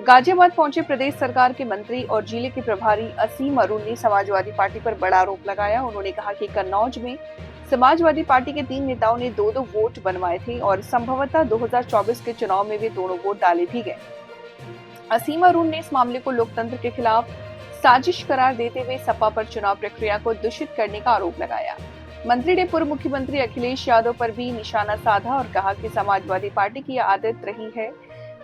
गाजियाबाद पहुंचे प्रदेश सरकार के मंत्री और जिले के प्रभारी असीम अरुण ने समाजवादी पार्टी पर बड़ा आरोप लगाया। उन्होंने कहा कि कन्नौज में समाजवादी पार्टी के 3 नेताओं ने 2-2 वोट बनवाए थे और संभवतः 2024 के चुनाव में भी दोनों वोट डाले भी गए। असीम अरुण ने इस मामले को लोकतंत्र के खिलाफ साजिश करार देते हुए सपा पर चुनाव प्रक्रिया को दूषित करने का आरोप लगाया। मंत्री ने पूर्व मुख्यमंत्री अखिलेश यादव पर भी निशाना साधा और कहा कि समाजवादी पार्टी की आदत रही है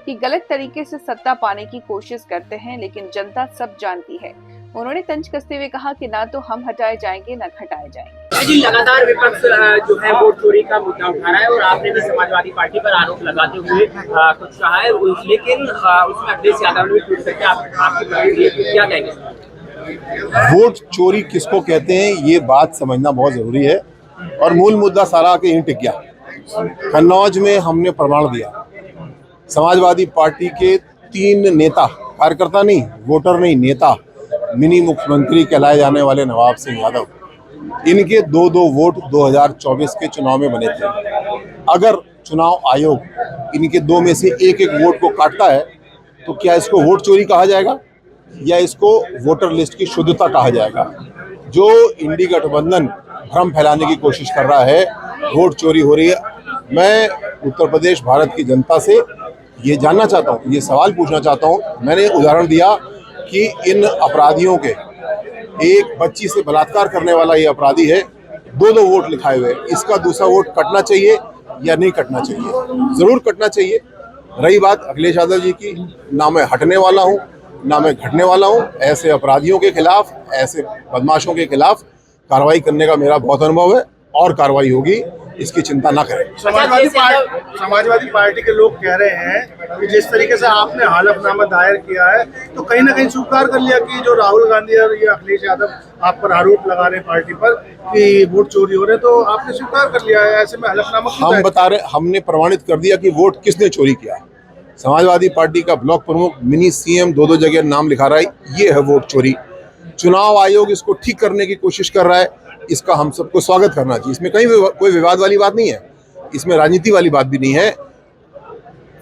कि गलत तरीके से सत्ता पाने की कोशिश करते हैं, लेकिन जनता सब जानती है। उन्होंने तंज कसते हुए कहा कि ना तो हम हटाए जाएंगे न घटाए जाएंगे। जी, लगातार विपक्ष जो है वोट चोरी का मुद्दा उठा रहा है और आपने भी समाजवादी पार्टी पर आरोप लगाते हुए कुछ कहा है, लेकिन उसमें अखिलेश यादव ने ट्वीट करके आपकी क्या कहेंगे? वोट चोरी किसको कहते हैं ये बात समझना बहुत जरूरी है और मूल मुद्दा सारा के यहीं टिक गया। कन्नौज में हमने प्रमाण दिया, समाजवादी पार्टी के 3 नेता, कार्यकर्ता नहीं, वोटर नहीं, नेता, मिनी मुख्यमंत्री कहलाए जाने वाले नवाब सिंह यादव, इनके 2-2 वोट 2024 के चुनाव में बने थे। अगर चुनाव आयोग इनके 2 में से एक वोट को काटता है तो क्या इसको वोट चोरी कहा जाएगा या इसको वोटर लिस्ट की शुद्धता कहा जाएगा? जो इंडी गठबंधन भ्रम फैलाने की कोशिश कर रहा है, वोट चोरी हो रही है। मैं उत्तर प्रदेश भारत की जनता से ये जानना चाहता हूँ, ये सवाल पूछना चाहता हूँ। मैंने उदाहरण दिया कि इन अपराधियों के, एक बच्ची से बलात्कार करने वाला ये अपराधी है, 2-2 वोट लिखाए हुए, इसका दूसरा वोट कटना चाहिए या नहीं कटना चाहिए? जरूर कटना चाहिए। रही बात अखिलेश यादव जी की, ना मैं हटने वाला हूँ ना मैं घटने वाला हूँ। ऐसे अपराधियों के खिलाफ, ऐसे बदमाशों के खिलाफ कार्रवाई करने का मेरा बहुत अनुभव है और कार्रवाई होगी, इसकी चिंता ना करें। समाजवादी पार्टी के लोग कह रहे हैं कि जिस तरीके से आपने हलफनामा दायर किया है तो कहीं ना कहीं स्वीकार कर लिया कि जो राहुल गांधी और ये अखिलेश यादव आप पर आरोप लगा रहे हैं पार्टी पर कि वोट चोरी हो रहे हैं, तो आपने स्वीकार कर लिया है। ऐसे में हलफनामा हम बता रहे, हमने प्रमाणित कर दिया कि वोट किसने चोरी किया। समाजवादी पार्टी का ब्लॉक प्रमुख मिनी सीएम 2-2 जगह नाम लिखा रहा है, ये है वोट चोरी। चुनाव आयोग इसको ठीक करने की कोशिश कर रहा है, इसका हम सबको स्वागत करना चाहिए। इसमें कहीं कोई विवाद वाली बात नहीं है, इसमें राजनीति वाली बात भी नहीं है।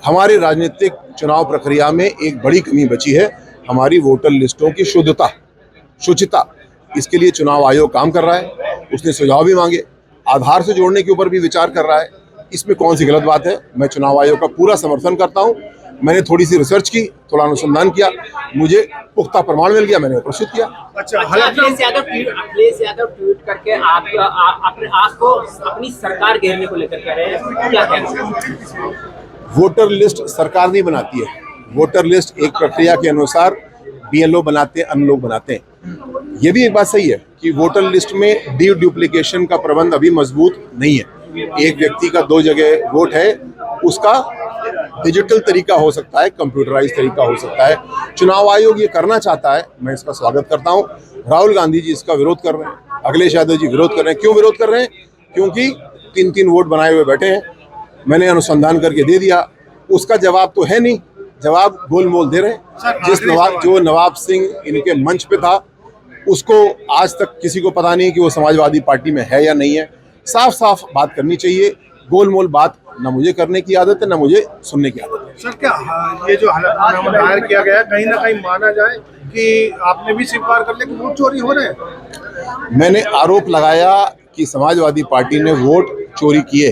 हमारी राजनीतिक चुनाव प्रक्रिया में एक बड़ी कमी बची है, हमारी वोटर लिस्टों की शुद्धता, शुचिता। इसके लिए चुनाव आयोग काम कर रहा है, उसने सुझाव भी मांगे, आधार से जोड़ने के ऊपर भी विचार कर रहा है। इसमें कौन सी गलत बात है? मैं चुनाव आयोग का पूरा समर्थन करता हूं। मैंने थोड़ी सी रिसर्च की, थोड़ा अनुसंधान किया, मुझे पुख्ता प्रमाण मिल गया, मैंने प्रस्तुत किया। अच्छा, अखिलेश यादव ट्वीट करके आपको अपनी सरकार घेरने को लेकर कह रहे हैं, क्या कहना? वोटर लिस्ट सरकार नहीं बनाती है, वोटर लिस्ट एक प्रक्रिया के अनुसार बीएलओ बनाते हैं, अन्य लोग बनाते हैं। ये भी एक बात सही है कि वोटर लिस्ट में डुप्लीकेशन का प्रबंध अभी मजबूत नहीं है। एक व्यक्ति का 2 जगह वोट है, उसका डिजिटल तरीका हो सकता है, कंप्यूटराइज तरीका हो सकता है। चुनाव आयोग ये करना चाहता है, मैं इसका स्वागत करता हूं। राहुल गांधी जी इसका विरोध कर रहे हैं, अखिलेश यादव जी विरोध कर रहे हैं। क्यों विरोध कर रहे हैं? क्योंकि 3-3 वोट बनाए हुए बैठे हैं। मैंने अनुसंधान करके दे दिया, उसका जवाब तो है नहीं, जवाब गोलमोल दे रहे हैं। जो नवाब सिंह इनके मंच पे था, उसको आज तक किसी को पता नहीं कि वो समाजवादी पार्टी में है या नहीं है। साफ साफ बात करनी चाहिए, गोलमोल बात ना मुझे करने की आदत है, ना मुझे सुनने की आदत है। सर, क्या ये जो हलफनामा दायर किया गया है, कहीं ना कहीं माना जाए कि आपने भी स्वीकार कर लिया कि वोट चोरी हो रहे हैं? मैंने आरोप लगाया कि समाजवादी पार्टी ने वोट चोरी किए।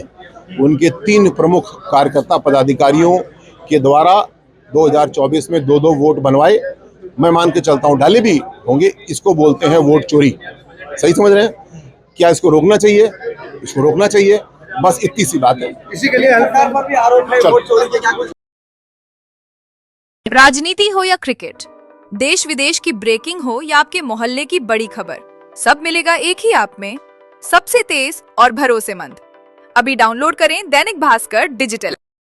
उनके 3 प्रमुख कार्यकर्ता पदाधिकारियों के द्वारा 2024 में 2-2 वोट बनवाए। मैं मान के चलता हूँ डाले भी होंगे, इसको बोलते हैं वोट चोरी। सही समझ रहे हैं? क्या इसको रोकना चाहिए? इसको रोकना चाहिए, बस इतनी सी बात है। इसी के लिए हलफनामा भी आरोप है वोट चोरी के। क्या कुछ राजनीति हो या क्रिकेट, देश विदेश की ब्रेकिंग हो या आपके मोहल्ले की बड़ी खबर, सब मिलेगा एक ही ऐप में, सबसे तेज और भरोसेमंद। अभी डाउनलोड करें दैनिक भास्कर डिजिटल।